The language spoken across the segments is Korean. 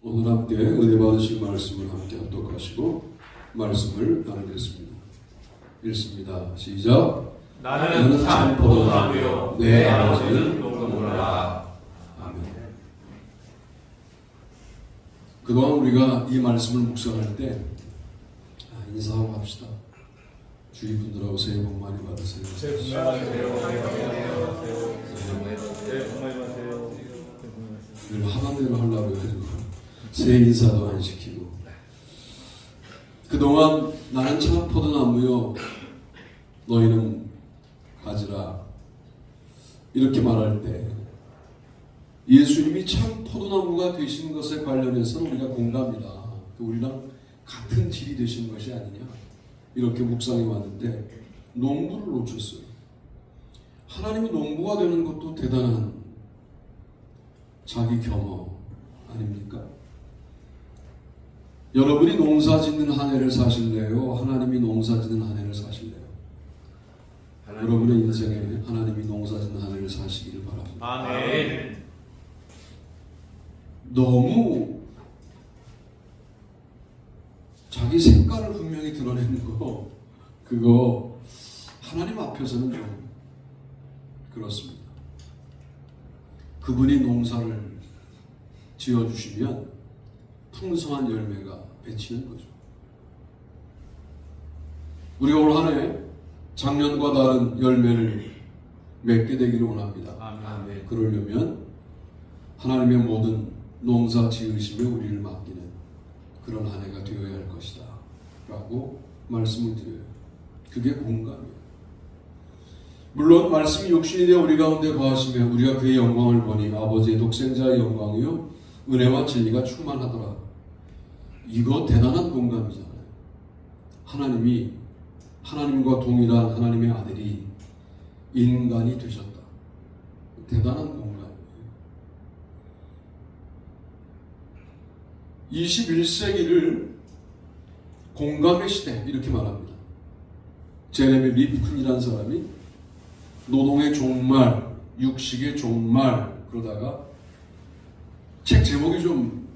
오늘 함께 은혜 받으신 말씀을 함께 합독하시고 말씀을 나누겠습니다. 읽습니다. 시작. 나는 참 포도나무요 내 아버지는 농부라. 아멘. 그동안 우리가 이 말씀을 묵상할 때 인사하고 합시다. 주위 분들하고 새해 복 많이 받으세요. 새해 복 많이 받으세요. 새해 복 많이 받으세요. 늘 하던 대로 하려고 해가지고 새해 인사도 안 시키고. 그동안 나는 참 포도나무요 너희는 가지라 이렇게 말할 때 예수님이 참 포도나무가 되신 것에 관련해서 우리가 공감이다. 우리랑 같은 질이 되신 것이 아니냐 이렇게 묵상해 왔는데 농부를 놓쳤어요. 하나님이 농부가 되는 것도 대단한 자기 겸허 아닙니까? 여러분이 농사 짓는 한 해를 사실래요? 하나님이 농사 짓는 한 해를 사실래요? 여러분의 인생에 하나님이 농사 짓는 한 해를 사시기를 바랍니다. 아멘. 너무 자기 색깔을 분명히 드러내는 거 그거 하나님 앞에서는 좀 그렇습니다. 그분이 농사를 지어주시면 풍성한 열매가 맺히는 거죠. 우리가 올 한 해 작년과 다른 열매를 맺게 되기를 원합니다. 아멘. 그러려면 하나님의 모든 농사 지으심에 우리를 맡기는 그런 한 해가 되어야 할 것이다 라고 말씀을 드려요. 그게 공감이에요. 물론 말씀이 육신이 되어 우리 가운데 거하시며 우리가 그의 영광을 보니 아버지의 독생자의 영광이요 은혜와 진리가 충만하더라. 이거 대단한 공감이잖아요. 하나님이 하나님과 동일한 하나님의 아들이 인간이 되셨다. 대단한 공감이에요. 21세기를 공감의 시대 이렇게 말합니다. 제레미 리프큰이라는 사람이 노동의 종말, 육식의 종말 그러다가 책 제목이 좀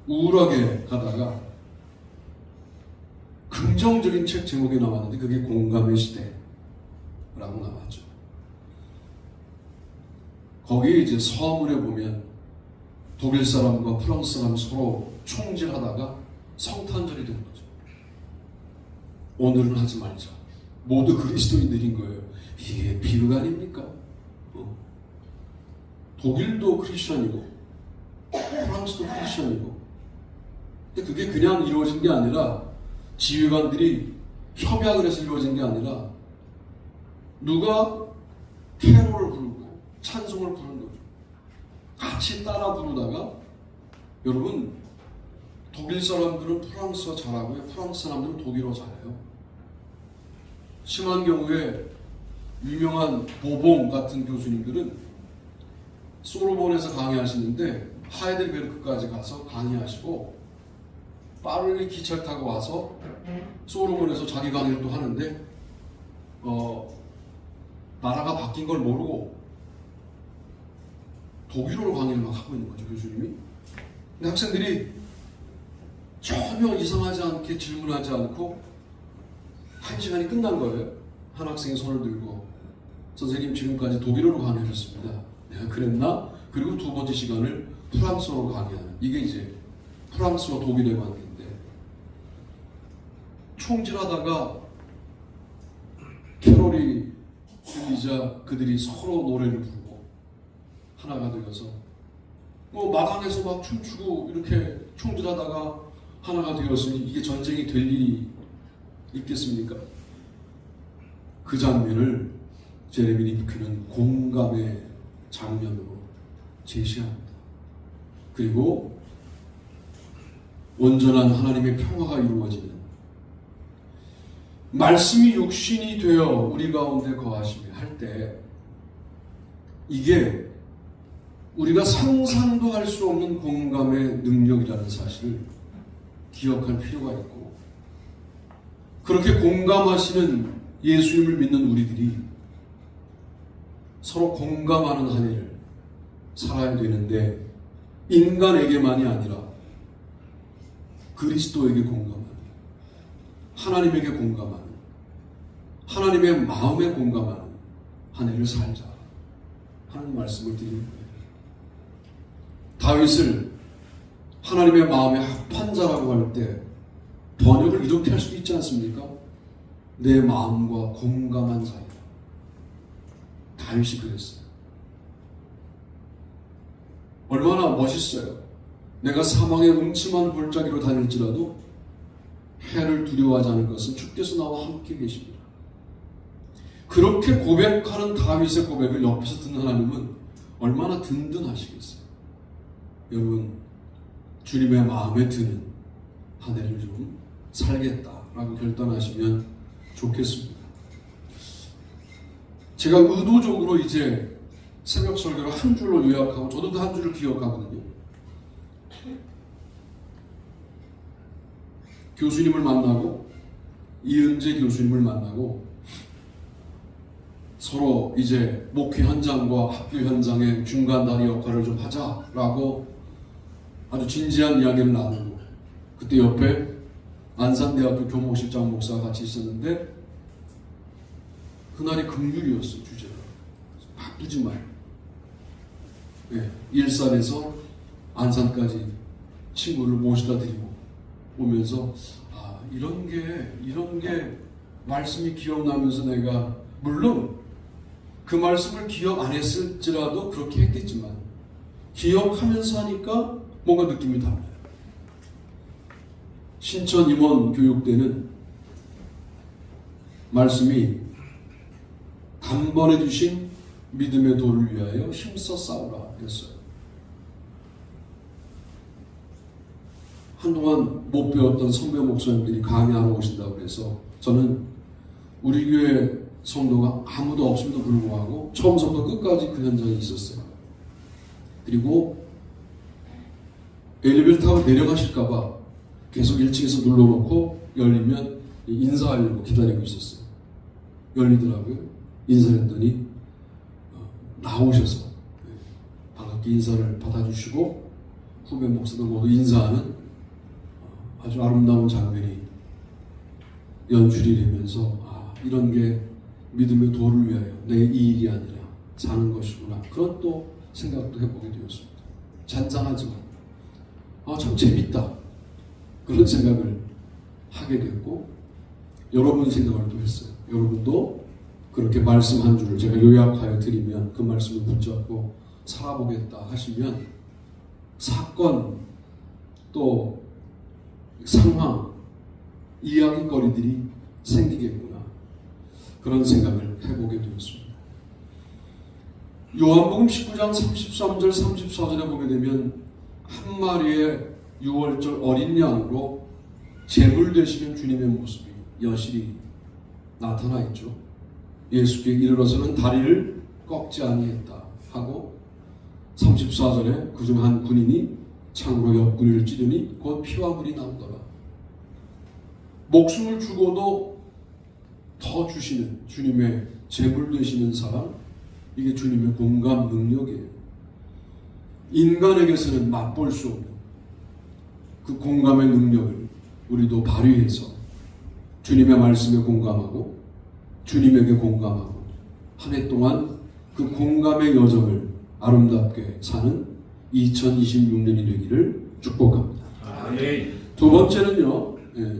우울하게 가다가 긍정적인 책 제목이 나왔는데 그게 공감의 시대라고 나왔죠. 거기에 이제 서문에 보면 독일 사람과 프랑스 사람 서로 총질하다가 성탄절이 된 거죠. 오늘은 하지 말자. 모두 그리스도인들인 거예요. 이게 비극 아닙니까? 독일도 크리스천이고 프랑스도 크리스천이고 근데 그게 그냥 이루어진 게 아니라 지휘관들이 협약을 해서 이루어진 게 아니라 누가 캐롤을 부르고 찬송을 부르는 거죠. 같이 따라 부르다가 여러분 독일 사람들은 프랑스어 잘하고요. 프랑스 사람들은 독일어 잘해요. 심한 경우에 유명한 보봉 같은 교수님들은 소르본에서 강의하시는데 하이델베르크까지 가서 강의하시고 빠르게 기차 타고 와서 소르본에서 자기 강의를 또 하는데 나라가 바뀐 걸 모르고 독일어로 강의를 막 하고 있는 거죠, 교수님이. 근데 학생들이 전혀 이상하지 않게 질문하지 않고 한 시간이 끝난 거예요. 한 학생이 손을 들고 선생님 지금까지 독일어로 강의하셨습니다. 내가 그랬나? 그리고 두 번째 시간을 프랑스어로 강의하는 이게 이제 프랑스어 독일의 관계인데 총질하다가 캐롤이 들리자 그들이 서로 노래를 부르고 하나가 되어서 뭐 마당에서 막 춤추고 이렇게 총질하다가 하나가 되었으니 이게 전쟁이 될 일이 있겠습니까? 그 장면을 제레미 리프킨은 공감의 장면으로 제시합니다. 그리고 온전한 하나님의 평화가 이루어지는 말씀이 육신이 되어 우리 가운데 거하시며 할 때 이게 우리가 상상도 할 수 없는 공감의 능력이라는 사실을 기억할 필요가 있고 그렇게 공감하시는 예수님을 믿는 우리들이 서로 공감하는 한 해를 살아야 되는데 인간에게만이 아니라 그리스도에게 공감하는, 하나님에게 공감하는, 하나님의 마음에 공감하는 한 해를 살자 하는 말씀을 드리는 거예요. 다윗을 하나님의 마음에 합한 자라고 할 때 번역을 이렇게 할 수도 있지 않습니까? 내 마음과 공감한 자이다. 다윗이 그랬어요. 얼마나 멋있어요. 내가 사망의 음침한 골짜기로 다닐지라도 해를 두려워하지 않을 것은 주께서 나와 함께 계십니다. 그렇게 고백하는 다윗의 고백을 옆에서 듣는 하나님은 얼마나 든든하시겠어요. 여러분, 주님의 마음에 드는 한 해를 좀 살겠다라고 결단하시면 좋겠습니다. 제가 의도적으로 이제 새벽 설교를 한 줄로 요약하고 저도 그 한 줄을 기억하거든요. 교수님을 만나고, 이은재 교수님을 만나고 서로 이제 목회 현장과 학교 현장의 중간 다리 역할을 좀 하자라고 아주 진지한 이야기를 나누고, 그때 옆에 안산대학교 교목실장 목사가 같이 있었는데 그날이 금요일이었어요. 주제가 바쁘지만 일산에서 안산까지 친구를 모시다 드리고 오면서 이런 게 말씀이 기억나면서 내가 물론 그 말씀을 기억 안 했을지라도 그렇게 했겠지만 기억하면서 하니까 뭔가 느낌이 달라요. 신천 임원 교육대는 말씀이 단번에 주신 믿음의 도를 위하여 힘써 싸우라 했어요. 한동안 못 배웠던 선배 목사님들이 강의하러 오신다고 해서 저는 우리 교회 성도가 아무도 없음에도 불구하고 처음부터 끝까지 그 현장에 있었어요. 그리고 엘리베이터 타고 내려가실까봐 계속 1층에서 눌러놓고 열리면 인사하려고 기다리고 있었어요. 열리더라고요. 인사했더니 나오셔서 반갑게 인사를 받아주시고 후배 목사들 모두 인사하는 아주 아름다운 장면이 연출이 되면서 이런 게 믿음의 도를 위하여 내 이익이 아니라 사는 것이구나, 그런 또 생각도 해보게 되었습니다. 잔잔하지만 참 재밌다, 그런 생각을 하게 됐고, 여러분 생각을 또 했어요. 여러분도 그렇게 말씀 한 줄을 제가 요약하여 드리면 그 말씀을 붙잡고 살아보겠다 하시면 사건 또 상황, 이야기거리들이 생기겠구나, 그런 생각을 해보게 되었습니다. 요한복음 19장 33절 34절에 보게 되면 한 마리의 6월절 어린 양으로 제물 되시는 주님의 모습이 여실히 나타나 있죠. 예수께 이르러서는 다리를 꺾지 아니했다 하고 34절에 그중 한 군인이 창으로 옆구리를 찌르니 곧 피와 물이 나오더라. 목숨을 주고도 더 주시는 주님의 제물 되시는 사람, 이게 주님의 공감 능력이에요. 인간에게서는 맛볼 수 없는 그 공감의 능력을 우리도 발휘해서 주님의 말씀에 공감하고 주님에게 공감하고 한 해 동안 그 공감의 여정을 아름답게 사는 2026년이 되기를 축복합니다. 두 번째는요,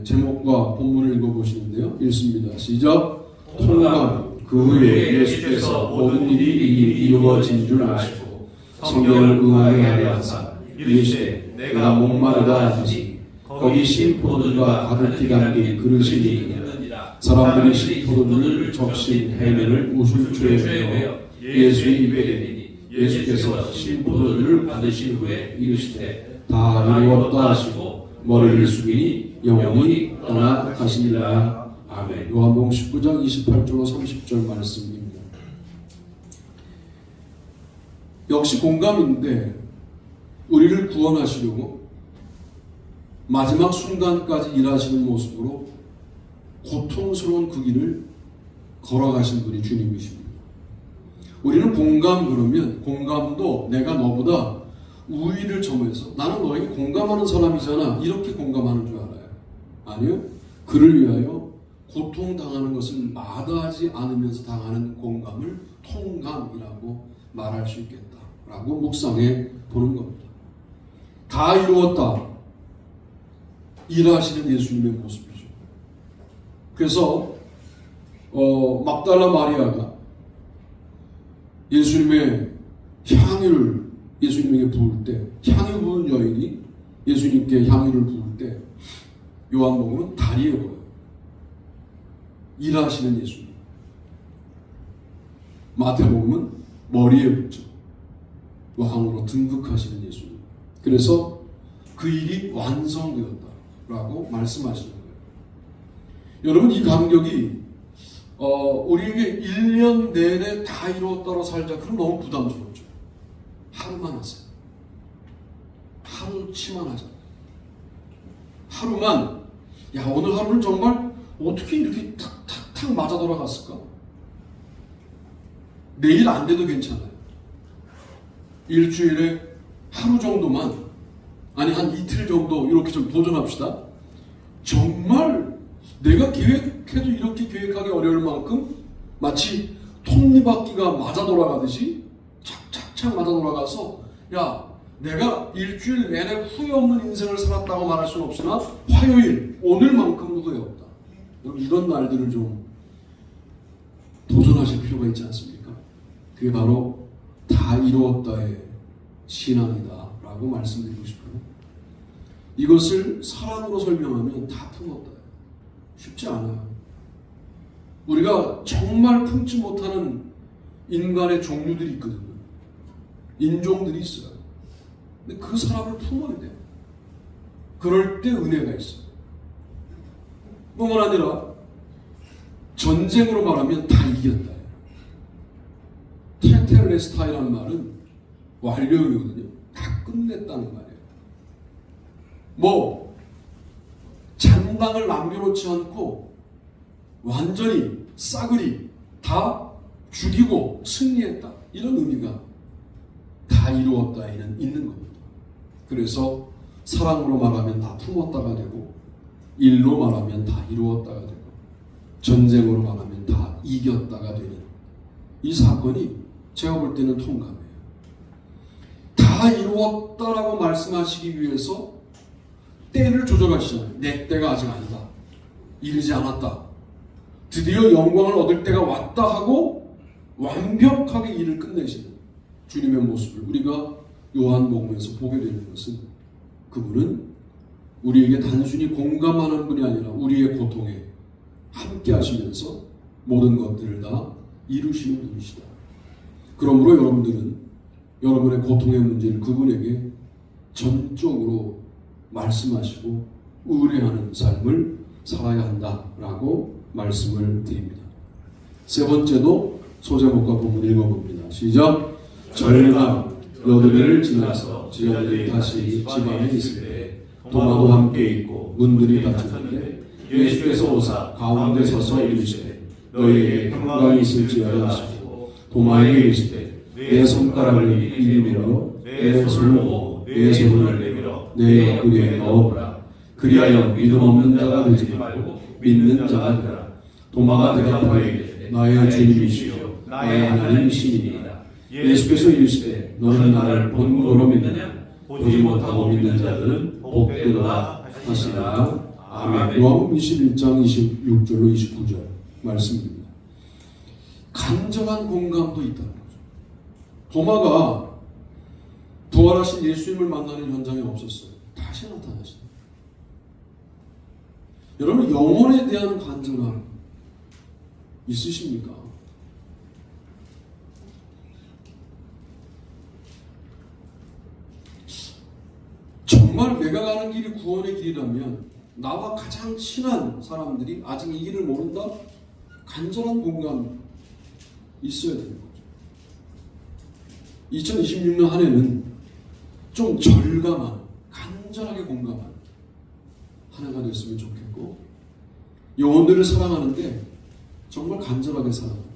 제목과 본문을 읽어보시는데요. 읽습니다. 시작. 통감. 그 후에 예수께서 모든 일이 이루어진 줄 아시고 성경을 응하게 하려 하사 이르시되 내가 목마르다 하시 거기 신 포도주가 가득히 담긴 그릇이 있느니라. 사람들이 신 포도주를 적신 해면을 우술초에 메어 예수의 입에 대니 예수께서 신 포도주를 받으신 후에 이르시되 다 이루었다 하시고 머리를 숙이니 영원히 떠나가시니라. 아멘. 요한복음 19장 28절로 30절 말씀입니다. 역시 공감인데 우리를 구원하시려고 마지막 순간까지 일하시는 모습으로 고통스러운 그 길을 걸어가신 분이 주님이십니다. 우리는 공감 그러면 공감도 내가 너보다 우위를 점해서 나는 너에게 공감하는 사람이잖아 이렇게 공감하는 줄 알아요. 아니요. 그를 위하여 고통당하는 것을 마다하지 않으면서 당하는 공감을 통감이라고 말할 수 있겠다라고 묵상해 보는 겁니다. 다 이루었다. 일하시는 예수님의 모습이죠. 그래서 막달라 마리아가 예수님의 향유를 예수님에게 부을 때, 향유 부은 여인이 예수님께 향유를 부을 때 요한복음은 다리에 보여요. 일하시는 예수님. 마태복음은 머리에 붙죠. 왕으로 등극하시는 예수님. 그래서 그 일이 완성되었다라고 말씀하시는 거예요. 여러분, 이 감격이 우리에게 1년 내내 다 이루었다고 살자. 그럼 너무 부담스럽죠. 하루만 하세요. 하루치만 하자. 하루만, 야, 오늘 하루는 정말 어떻게 이렇게 탁탁탁 맞아 돌아갔을까? 내일 안 돼도 괜찮아요. 일주일에 하루 정도만, 아니 한 이틀 정도 이렇게 좀 도전합시다. 정말 내가 계획해도 이렇게 계획하기 어려울 만큼 마치 톱니바퀴가 맞아 돌아가듯이 착착착 맞아 돌아가서, 야, 내가 일주일 내내 후회 없는 인생을 살았다고 말할 수는 없으나 화요일, 오늘만큼 후회 없다. 여러분, 이런 날들을 좀 도전하실 필요가 있지 않습니까? 그게 바로 다 이루었다의 신앙이다 라고 말씀드리고 싶어요. 이것을 사랑으로 설명하면 다 품었다. 쉽지 않아요. 우리가 정말 품지 못하는 인간의 종류들이 있거든요. 인종들이 있어요. 근데 그 사람을 품어야 돼요. 그럴 때 은혜가 있어요. 뿐만 아니라 전쟁으로 말하면 다 이겼다. 테텔레스타이라는 말은 완료이거든요. 다 끝냈다는 말이에요. 잔당을 남겨놓지 않고 완전히 싸그리 다 죽이고 승리했다. 이런 의미가 다 이루었다에는 있는 겁니다. 그래서 사랑으로 말하면 다 품었다가 되고, 일로 말하면 다 이루었다가 되고, 전쟁으로 말하면 다 이겼다가 되는 이 사건이 제가 볼 때는 통감이에요. 다 이루었다라고 말씀하시기 위해서 때를 조절하시잖아요. 내 때가 아직 아니다. 이르지 않았다. 드디어 영광을 얻을 때가 왔다 하고 완벽하게 일을 끝내시는 주님의 모습을 우리가 요한복음에서 보게 되는 것은, 그분은 우리에게 단순히 공감하는 분이 아니라 우리의 고통에 함께 하시면서 모든 것들을 다 이루시는 분이시다. 그러므로 여러분들은 여러분의 고통의 문제를 그분에게 전적으로 말씀하시고 의뢰하는 삶을 살아야 한다라고 말씀을 드립니다. 세 번째도 소제목과 본문 읽어봅니다. 시작. 절간 여드레를 지나서 지어들이 다시 집 안에 있을 때 도마도 함께 있고 문들이 닫혔는데 예수께서 오사 가운데 서서 이르시되 너희에게 평강이 있을지어다 하시고 도마에게 이르시되 내 손가락을 이리 밀어 내 손을 보고 내 손을 내밀어 내 옆구리에 넣어보라. 그리하여 믿음 없는 자가 되지 말고 믿는 자가 되라. 도마가 대답하여 나의 주님이시요 나의 하나님이시니이다. 예수께서 이르시되 너는 나를 본고로 믿느냐? 보지 못하고 믿는 자들은 복되도다 하시니라. 아멘. 요한복음 21장 26절로 29절 말씀입니다. 간절한 공감도 있다는 거죠. 도마가 부활하신 예수님을 만나는 현장에 없었어요. 다시 나타나시다. 여러분, 영혼에 대한 간절함 있으십니까? 정말 내가 가는 길이 구원의 길이라면 나와 가장 친한 사람들이 아직 이 길을 모른다? 간절한 공감 있어야 되는 거죠. 2026년 한 해는 좀 절감한, 간절하게 공감한 한 해가 됐으면 좋겠고, 영혼들을 사랑하는데 정말 간절하게 사랑합니다.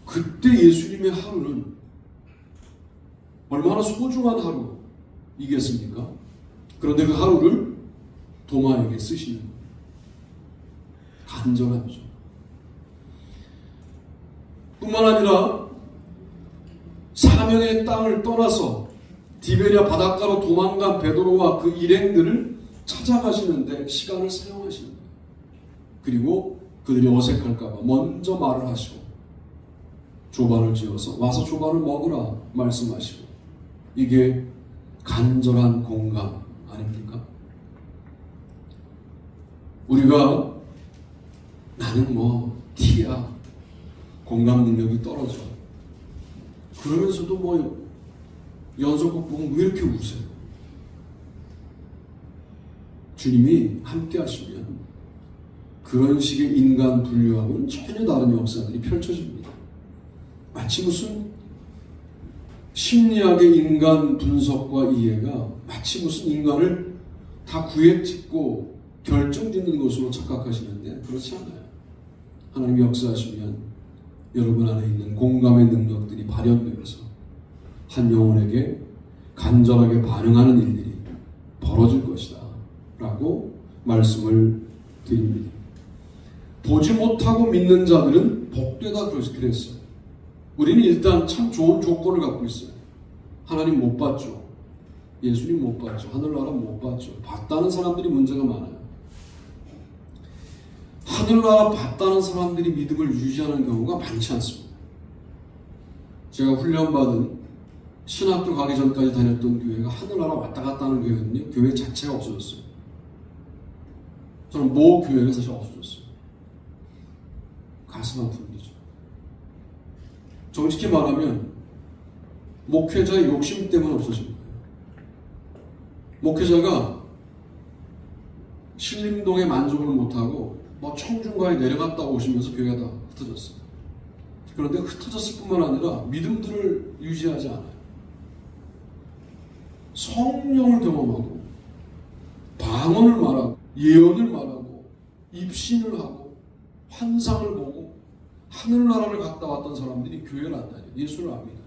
그때 예수님의 하루는 얼마나 소중한 하루이겠습니까? 그런데 그 하루를 도마에게 쓰시는 거예요. 간절함이죠. 뿐만 아니라 사명의 땅을 떠나서 디베랴 바닷가로 도망간 베드로와 그 일행들을 찾아가시는데 시간을 사용하시는 거예요. 그리고 그들이 어색할까봐 먼저 말을 하시고 조반을 지어서 와서 조반을 먹으라 말씀하시고, 이게 간절한 공감 아닙니까? 우리가 나는 뭐 T야, 공감 능력이 떨어져, 그러면서도 뭐 연속곡 보면 왜 이렇게 우세요? 주님이 함께 하시면 그런 식의 인간 분류하고는 전혀 다른 역사들이 펼쳐집니다. 마치 무슨 심리학의 인간 분석과 이해가 마치 무슨 인간을 다 구획짓고 결정짓는 것으로 착각하시는데 그렇지 않아요. 하나님이 역사하시면 여러분 안에 있는 공감의 능력들이 발현되어서 한 영혼에게 간절하게 반응하는 일들이 벌어질 것이다 라고 말씀을 드립니다. 보지 못하고 믿는 자들은 복되다 그랬어요. 우리는 일단 참 좋은 조건을 갖고 있어요. 하나님 못 봤죠. 예수님 못 봤죠. 하늘나라 못 봤죠. 봤다는 사람들이 문제가 많아요. 하늘나라 봤다는 사람들이 믿음을 유지하는 경우가 많지 않습니다. 제가 훈련받은 신학교 가기 전까지 다녔던 교회가 하늘나라 왔다 갔다 하는 교회거든요. 교회 자체가 없어졌어요. 저는 모 교회가 사실 없어졌어요. 가슴 아픈 일이죠. 정직히 말하면 목회자의 욕심 때문에 없어진 거예요. 목회자가 신림동에 만족을 못하고 뭐 청중가에 내려갔다 오시면서 교회가 다 흩어졌어요. 그런데 흩어졌을 뿐만 아니라 믿음들을 유지하지 않아요. 성령을 경험하고 방언을 말하고 예언을 말하고 입신을 하고 환상을 보고 하늘나라를 갔다 왔던 사람들이 교회를 안 다녀요. 예수를 압니다.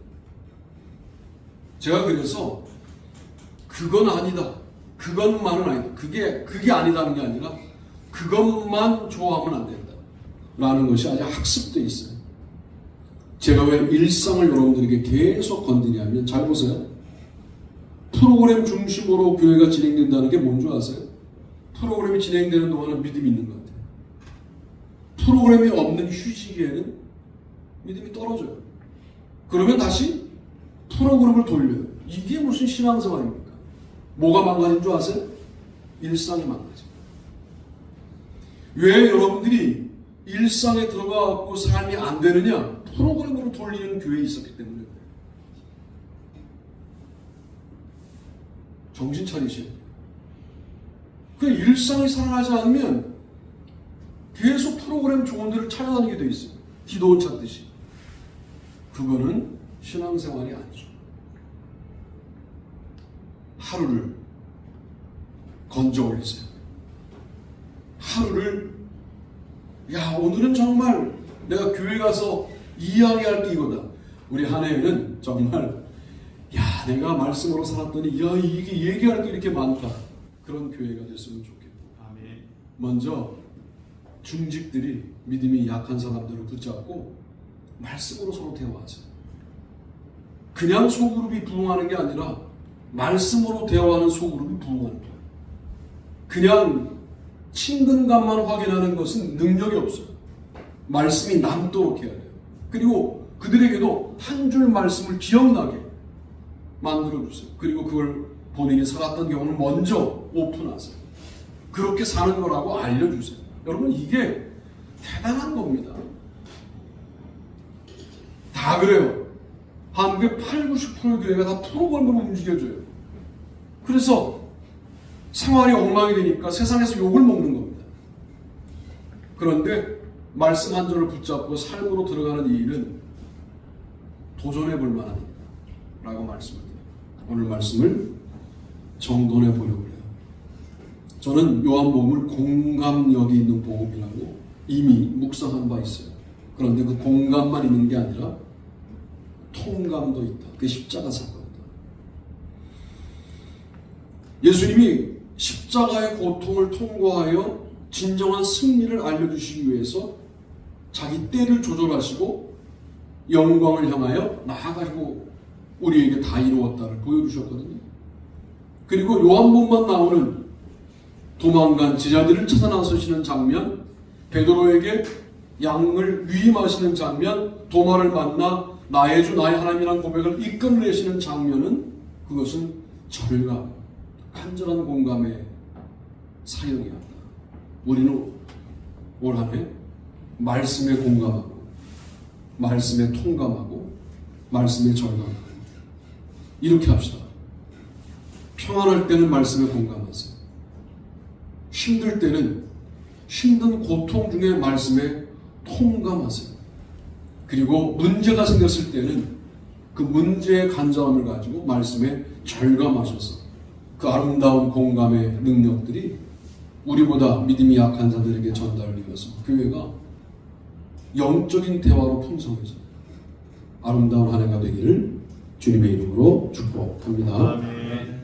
제가 그래서 그건 아니다, 그것만은 아니다, 그게 아니다는 게 아니라 그것만 좋아하면 안 된다 라는 것이 아주 학습되어 있어요. 제가 왜 일상을 여러분들에게 계속 건드냐면, 잘 보세요. 프로그램 중심으로 교회가 진행된다는 게 뭔지 아세요? 프로그램이 진행되는 동안은 믿음이 있는 것 같아요. 프로그램이 없는 휴식에는 믿음이 떨어져요. 그러면 다시 프로그램을 돌려요. 이게 무슨 신앙생활입니까? 뭐가 망가진 줄 아세요? 일상이 망가져요. 왜 여러분들이 일상에 들어가고 삶이 안 되느냐? 프로그램으로 돌리는 교회에 있었기 때문에 그래요. 정신 차리셔야 돼요. 그 일상이 살아나지 않으면 계속 프로그램 좋은 데를 찾아다니게 돼 있어요. 기도원 찾듯이. 그거는 신앙생활이 아니죠. 하루를 건져 올리세요. 하루를, 야, 오늘은 정말 내가 교회 가서 이야기할 게 이거다. 우리 한 해에는 정말, 야, 내가 말씀으로 살았더니, 야, 이게 얘기할 게 이렇게 많다. 그런 교회가 됐으면 좋겠고. 아멘. 먼저 중직들이 믿음이 약한 사람들을 붙잡고 말씀으로 서로 대화하세요. 그냥 소그룹이 부흥하는 게 아니라 말씀으로 대화하는 소그룹이 부흥하는 거예요. 그냥 친근감만 확인하는 것은 능력이 없어요. 말씀이 남도록 해야 돼요. 그리고 그들에게도 한 줄 말씀을 기억나게 만들어주세요. 그리고 그걸 본인이 살았던 경험을 먼저 오픈하세요. 그렇게 사는 거라고 알려주세요. 여러분, 이게 대단한 겁니다. 다 그래요. 한국의 80~90%의 교회가 다 프로그램으로 움직여져요. 그래서 생활이 엉망이 되니까 세상에서 욕을 먹는 겁니다. 그런데 말씀 한 절을 붙잡고 삶으로 들어가는 이 일은 도전해 볼 만한 일이다 라고 말씀을 드립니다. 오늘 말씀을 정돈해 보려고 해요. 저는 요한복음을 공감력이 있는 복음이라고 이미 묵상한 바 있어요. 그런데 그 공감만 있는 게 아니라 통감도 있다. 그게 십자가 사건이다. 예수님이 십자가의 고통을 통과하여 진정한 승리를 알려주시기 위해서 자기 때를 조절하시고 영광을 향하여 나아가지고 우리에게 다 이루었다를 보여주셨거든요. 그리고 요한복음만 나오는 도망간 제자들을 찾아 나서시는 장면, 베드로에게 양을 위임하시는 장면, 도마를 만나 나의 주 나의 하나님이라는 고백을 이끌어내시는 장면은 그것은 절감, 간절한 공감의 사역이었다. 우리는 올 한 해 말씀에 공감하고 말씀에 통감하고 말씀에 절감하고 이렇게 합시다. 평안할 때는 말씀에 공감하세요. 힘들 때는 힘든 고통 중에 말씀에 통감하세요. 그리고 문제가 생겼을 때는 그 문제의 간절함을 가지고 말씀에 절감하셔서 그 아름다운 공감의 능력들이 우리보다 믿음이 약한 자들에게 전달되어서 교회가 영적인 대화로 풍성해져요. 아름다운 한 해가 되기를 주님의 이름으로 축복합니다. 아멘.